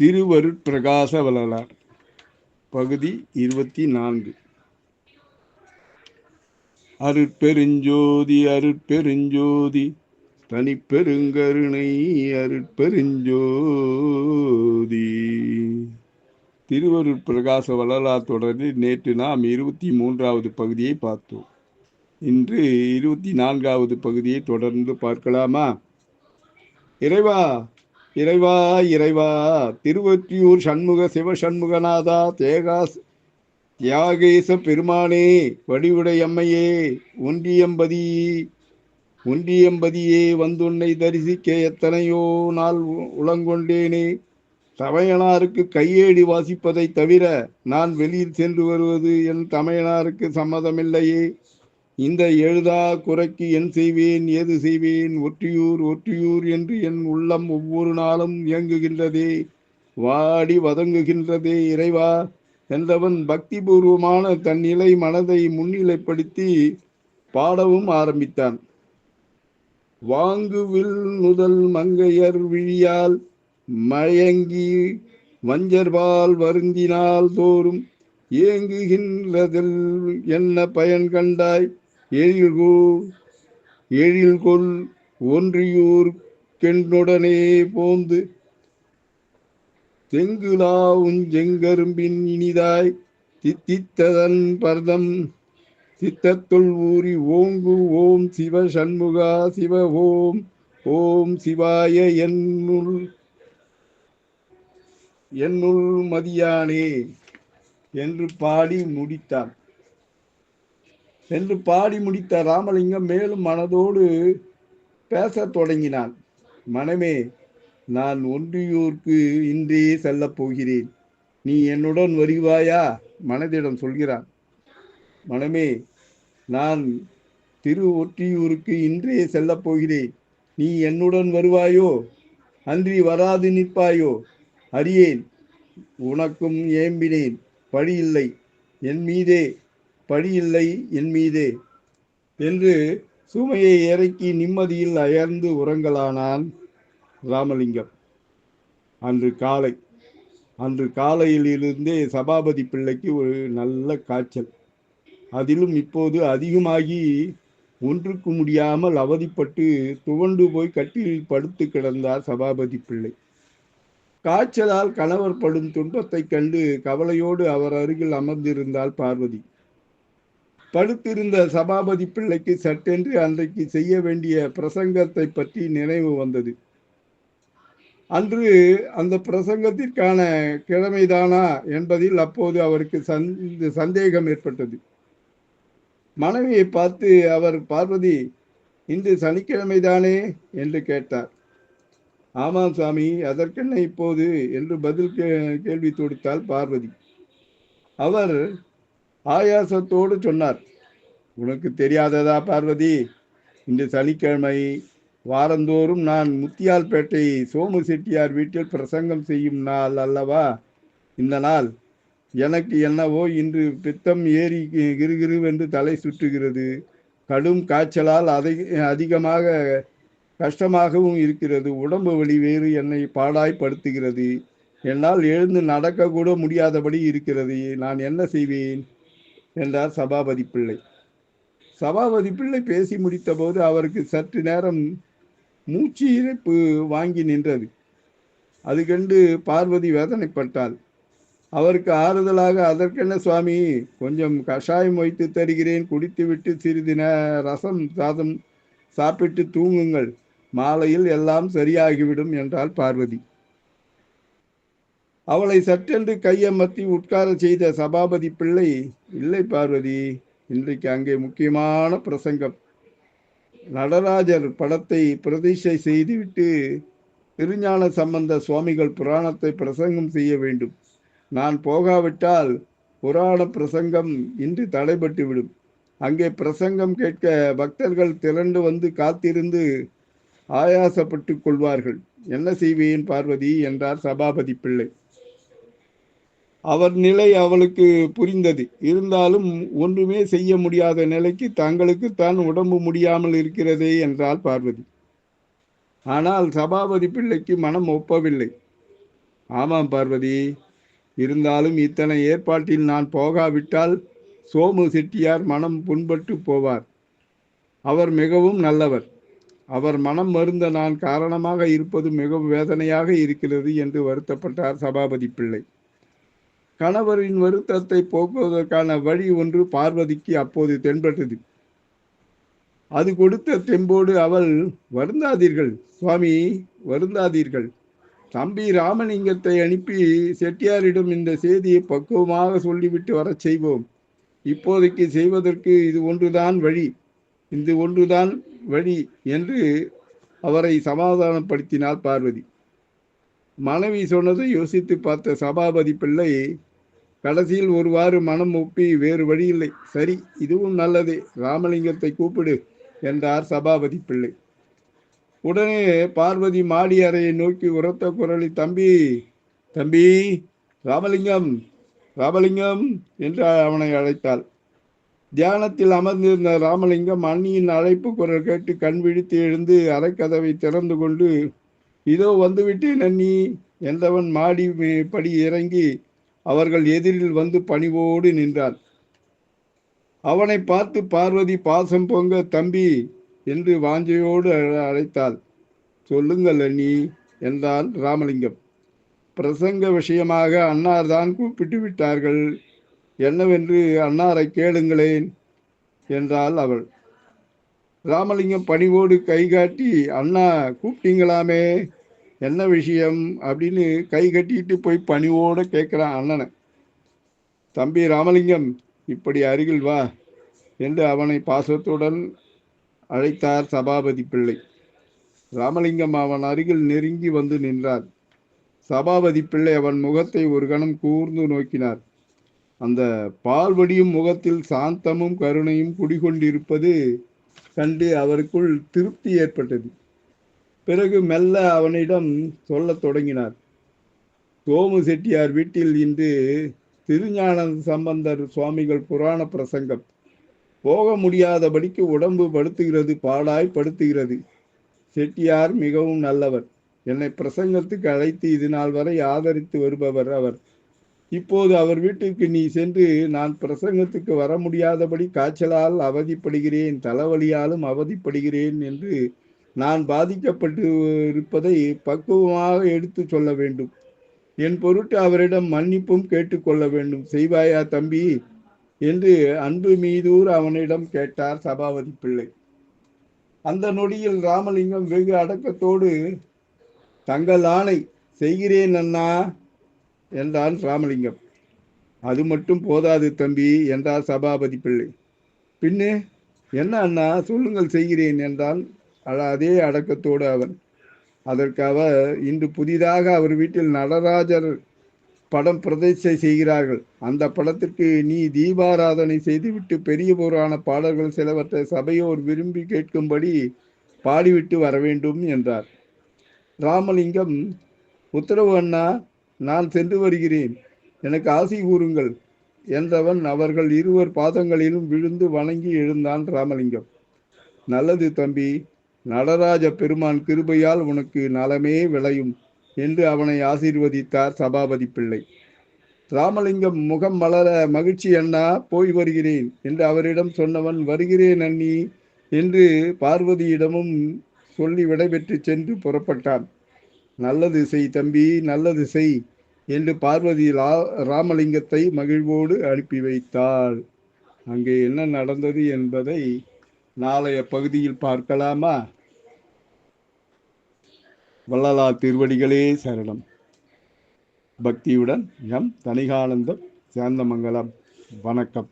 திருவருட்பிரகாச வள்ளலார் பகுதி 24. அருட்பெருஞ்சோதி அருட்பெருஞ்சோதி தனிப்பெருங்கருணை அருட்பெருஞ்சோதி. திருவருட்பிரகாச வள்ளலார் தொடரில் நேற்று நாம் 23வது பகுதியை பார்த்தோம். இன்று 24வது பகுதியை தொடர்ந்து பார்க்கலாமா? இறைவா இறைவா இறைவா, திருவொற்றியூர் சண்முக சிவசண்முகநாதா, தியாகேச பெருமானே, வடிவுடையம்மையே, ஒன்றியம்பதியே வந்துன்னை தரிசிக்க எத்தனையோ நாள் உளங்கொண்டேனே. தமையனாருக்கு கையேடி வாசிப்பதை தவிர நான் வெளியில் சென்று வருவது என் தமையனாருக்கு சம்மதமில்லையே. இந்த எழுதா குறைக்கு என் செய்வேன், ஏது செய்வேன்? ஒற்றியூர் என்று என் உள்ளம் ஒவ்வொரு நாளும் இயங்குகின்றதே, வாடி வதங்குகின்றதே. இறைவா என்றவன் பக்தி பூர்வமான தன் நிலை மனதை முன்னிலைப்படுத்தி பாடவும் ஆரம்பித்தான். வாங்குவில் முதல் மங்கையர் விழியால் மயங்கி வஞ்சர்பால் வருந்தினால் தோறும் ஏங்குகின்றதில் என்ன பயன் கண்டாய்? எழில்கொள் ஒன்றியூர் கெண்டுடனே போந்து தெங்குலாவுஞ்செங்கரும்பின் இனிதாய் தித்தித்ததன் பரதம் சித்தத்துள் ஊறி ஓங்கு ஓம் சிவ சண்முகா சிவ ஓம் ஓம் சிவாய என்னுள் மதியானே என்று பாடி முடித்த ராமலிங்கம் மேலும் மனதோடு பேசத் தொடங்கினான். மனமே, நான் ஒன்றியூருக்கு இன்றே செல்லப் போகிறேன், நீ என்னுடன் வருவாயா? மனதிடம் சொல்கிறான். மனமே, நான் ஒற்றியூருக்கு இன்றே செல்லப் போகிறேன், நீ என்னுடன் வருவாயோ? அன்றி வராது நிற்பாயோ? அறியேன், உனக்கும் ஏம்பினேன், பழியில்லை என் மீதே என்று சுமையை இறக்கி நிம்மதியில் அயர்ந்து உறங்கலானான் ராமலிங்கம். அன்று காலையிலிருந்தே சபாபதி பிள்ளைக்கு ஒரு நல்ல காய்ச்சல். அதிலும் இப்போது அதிகமாகி ஒன்றுக்கு முடியாமல் அவதிப்பட்டு துவண்டு போய் கட்டிலில் படுத்து கிடந்தார் சபாபதி பிள்ளை. காய்ச்சலால் கணவர் படும் துன்பத்தைக் கண்டு கவலையோடு அவர் அருகில் அமர்ந்திருந்தாள் பார்வதி. படுத்திருந்த சபாபதி பிள்ளைக்கு சட்டென்று அன்றைக்கு செய்ய வேண்டிய பிரசங்கத்தை பற்றி நினைவு வந்தது. அன்று அந்த பிரசங்கத்திற்கான கிழமைதானா என்பதில் அப்போது அவருக்கு சந்தேகம் ஏற்பட்டது. மனைவியை பார்த்து அவர், பார்வதி, இன்று சனிக்கிழமைதானே என்று கேட்டார். ஆமாம் சாமி, அதற்கென்ன இப்போது என்று பதில் கேள்வி தொடுத்தாள் பார்வதி. அவர் ஆயாசத்தோடு சொன்னார், உனக்கு தெரியாததா பார்வதி? இன்று சனிக்கிழமை. வாரந்தோறும் நான் முத்தியால்பேட்டை சோமு செட்டியார் வீட்டில் பிரசங்கம் செய்யும் நாள் அல்லவா இந்த நாள். எனக்கு என்னவோ இன்று பித்தம் ஏறி கிருகிருவென்று தலை சுற்றுகிறது. கடும் காய்ச்சலால் அதிகமாக கஷ்டமாகவும் இருக்கிறது. உடம்பு வலி வேறு என்னை பாடாய்படுத்துகிறது. என்னால் எழுந்து நடக்க கூட முடியாதபடி இருக்கிறது. நான் என்ன செய்வேன் என்றார் சபாபதி பிள்ளை. சபாபதி பிள்ளை பேசி முடித்த போது அவருக்கு சற்று நேரம் மூச்சு இறைப்பு வாங்கி நின்றது. அது கண்டு பார்வதி வேதனைப்பட்டாள். அவருக்கு ஆறுதலாக, அதற்கென்ன சுவாமி, கொஞ்சம் கஷாயம் வைத்து தருகிறேன், குடித்துவிட்டு சிறிது ரசம் சாதம் சாப்பிட்டு தூங்குங்கள், மாலையில் எல்லாம் சரியாகிவிடும் என்றாள் பார்வதி. அவளை சற்றென்று கையமர்த்தி உட்கார செய்த சபாபதி பிள்ளை, இல்லை பார்வதி, இன்றைக்கு அங்கே முக்கியமான பிரசங்கம். நடராஜர் படத்தை பிரதிஷ்டை செய்துவிட்டு திருஞான சம்பந்த சுவாமிகள் புராணத்தை பிரசங்கம் செய்ய வேண்டும். நான் போகாவிட்டால் புராண பிரசங்கம் இன்று தடைபட்டுவிடும். அங்கே பிரசங்கம் கேட்க பக்தர்கள் திரண்டு வந்து காத்திருந்து ஆயாசப்பட்டு கொள்வார்கள். என்ன செய்வேன் பார்வதி என்றார் சபாபதி பிள்ளை. அவர் நிலை அவளுக்கு புரிந்தது. இருந்தாலும் ஒன்றுமே செய்ய முடியாத நிலைக்கு தங்களுக்குத்தான் உடம்பு முடியாமல் இருக்கிறதே என்றாள் பார்வதி. ஆனால் சபாபதி பிள்ளைக்கு மனம் ஒப்பவில்லை. ஆமாம் பார்வதி, இருந்தாலும் இத்தனை ஏற்பாட்டில் நான் போகாவிட்டால் சோமு செட்டியார் மனம் புண்பட்டு போவார். அவர் மிகவும் நல்லவர். அவர் மனம் வருந்த நான் காரணமாக இருப்பது மிகவும் வேதனையாக இருக்கிறது என்று வருத்தப்பட்டார் சபாபதி பிள்ளை. கணவரின் வருத்தத்தை போக்குவதற்கான வழி ஒன்று பார்வதிக்கு அப்போது தென்பட்டது. அது கொடுத்த தெம்போடு அவள், வருந்தாதீர்கள் சுவாமி, வருந்தாதீர்கள். தம்பி ராமலிங்கத்தை அனுப்பி செட்டியாரிடம் இந்த செய்தியை பக்குவமாக சொல்லிவிட்டு வரச் செய்வோம். இப்போதைக்கு செய்வதற்கு இது ஒன்றுதான் வழி என்று அவரை சமாதானப்படுத்தினார் பார்வதி. மனைவி சொன்னதை யோசித்து பார்த்த சபாபதி பிள்ளை கடைசியில் ஒருவாறு மனம் ஒப்பி, வேறு வழியில்லை, சரி, இதுவும் நல்லதே, ராமலிங்கத்தை கூப்பிடு என்றார் சபாபதி பிள்ளை. உடனே பார்வதி மாடி அறையை நோக்கி உரத்த குரலில், தம்பி தம்பி, ராமலிங்கம் என்று அவனை அழைத்தாள். தியானத்தில் அமர்ந்திருந்த ராமலிங்கம் அண்ணியின் அழைப்பு குரல் கேட்டு கண் விழித்து எழுந்து அறைக்கதவை திறந்து கொண்டு, இதோ வந்துவிட்டேன் அண்ணி என்றவன் மாடி படி இறங்கி அவர்கள் எதிரில் வந்து பணிவோடு நின்றான். அவனை பார்த்து பார்வதி பாசம் பொங்க, தம்பி என்று வாஞ்சையோடு அழைத்தாள். சொல்லுங்கள் அண்ணி என்றான் ராமலிங்கம். பிரசங்க விஷயமாக அன்னார் தான் கூப்பிட்டு விட்டார்கள், என்னவென்று அன்னாரை கேளுங்களேன் என்றாள் அவள். ராமலிங்கம் பணிவோடு கை காட்டி, அண்ணா கூப்பிட்டீங்களாமே, என்ன விஷயம் அப்படின்னு கை கட்டிட்டு போய் பணிவோடு கேட்குறான் அண்ணனை. தம்பி ராமலிங்கம், இப்படி அருகில் வா என்று அவனை பாசத்துடன் அழைத்தார் சபாபதி பிள்ளை. ராமலிங்கம் அவன் அருகில் நெருங்கி வந்து நின்றார். சபாபதி பிள்ளை அவன் முகத்தை ஒரு கணம் கூர்ந்து நோக்கினார். அந்த பால்வடியும் முகத்தில் சாந்தமும் கருணையும் குடிகொண்டிருப்பது கண்டு அவருக்குள் திருப்தி ஏற்பட்டது. பிறகு மெல்ல அவனிடம் சொல்லத் தொடங்கினார். சோமு செட்டியார் வீட்டில் இன்று திருஞான சம்பந்தர் சுவாமிகள் புராண பிரசங்கம். போக முடியாதபடிக்கு உடம்பு படுத்துகிறது, பாடாய் படுத்துகிறது. செட்டியார் மிகவும் நல்லவர். என்னை பிரசங்கத்துக்கு அழைத்து இது நாள் வரை ஆதரித்து வருபவர் அவர். இப்போது அவர் வீட்டுக்கு நீ சென்று, நான் பிரசங்கத்துக்கு வர முடியாதபடி காய்ச்சலால் அவதிப்படுகிறேன், தலைவலியாலும் அவதிப்படுகிறேன் என்று நான் பாதிக்கப்பட்டு இருப்பதை பக்குவமாக எடுத்து சொல்ல வேண்டும். என் பொருட்டு அவரிடம் மன்னிப்பும் கேட்டுக்கொள்ள வேண்டும். செய்வாயா தம்பி என்று அன்பு மீதூர் அவனிடம் கேட்டார் சபாபதி பிள்ளை. அந்த நொடியில் ராமலிங்கம் வெகு அடக்கத்தோடு, தங்கள் ஆணை, செய்கிறேன் அண்ணா என்றான் ராமலிங்கம். அது மட்டும் போதாது தம்பி என்றார் சபாபதி பிள்ளை. பின்னே என்ன அண்ணா, சொல்லுங்கள், செய்கிறேன் என்றான் அதே அடக்கத்தோடு அவன். அதற்கு அவர், இன்று புதிதாக அவர் வீட்டில் நடராஜர் படம் பிரதிஷ்டை செய்கிறார்கள். அந்த படத்திற்கு நீ தீபாராதனை செய்துவிட்டு பெரிய புராண பாடல்கள் சிலவற்றை சபையோர் விரும்பி கேட்கும்படி பாடிவிட்டு வர வேண்டும் என்றார். ராமலிங்கம், உத்தரவு அண்ணா, நான் சென்று வருகிறேன், எனக்கு ஆசி கூறுங்கள் என்றவன் அவர்கள் இருவர் பாதங்களிலும் விழுந்து வணங்கி எழுந்தான் ராமலிங்கம். நல்லது தம்பி, நடராஜ பெருமான் கிருபையால் உனக்கு நலமே விளையும் என்று அவனை ஆசீர்வதித்தார் சபாபதி பிள்ளை. ராமலிங்கம் முகம் மலர, மகிழ்ச்சி அண்ணா, போய் வருகிறேன் என்று அவரிடம் சொன்னவன், வருகிறேன் அண்ணி என்று பார்வதியிடமும் சொல்லி விடைபெற்று சென்று புறப்பட்டான். நல்லது செய் தம்பி, நல்லது செய் என்று பார்வதி ராமலிங்கத்தை மகிழ்வோடு அனுப்பி வைத்தாள். அங்கே என்ன நடந்தது என்பதை நாளைய பகுதியில் பார்க்கலாமா? வள்ளலார் திருவடிகளே சரணம். பக்தியுடன் எம் தணிகானந்தம், சேந்தமங்கலம். வணக்கம்.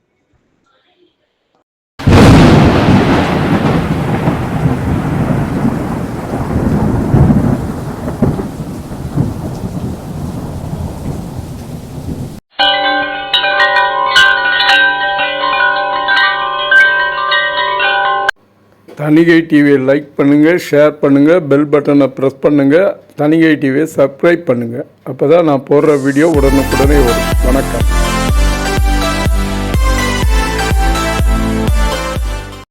தணிகை டிவியை லைக் பண்ணுங்கள், ஷேர் பண்ணுங்கள், பெல் பட்டனை ப்ரெஸ் பண்ணுங்கள், தணிகை டிவியை சப்ஸ்கிரைப் பண்ணுங்கள். அப்போ தான் நான் போடுற வீடியோ உடனுக்குடனே வரும். வணக்கம்.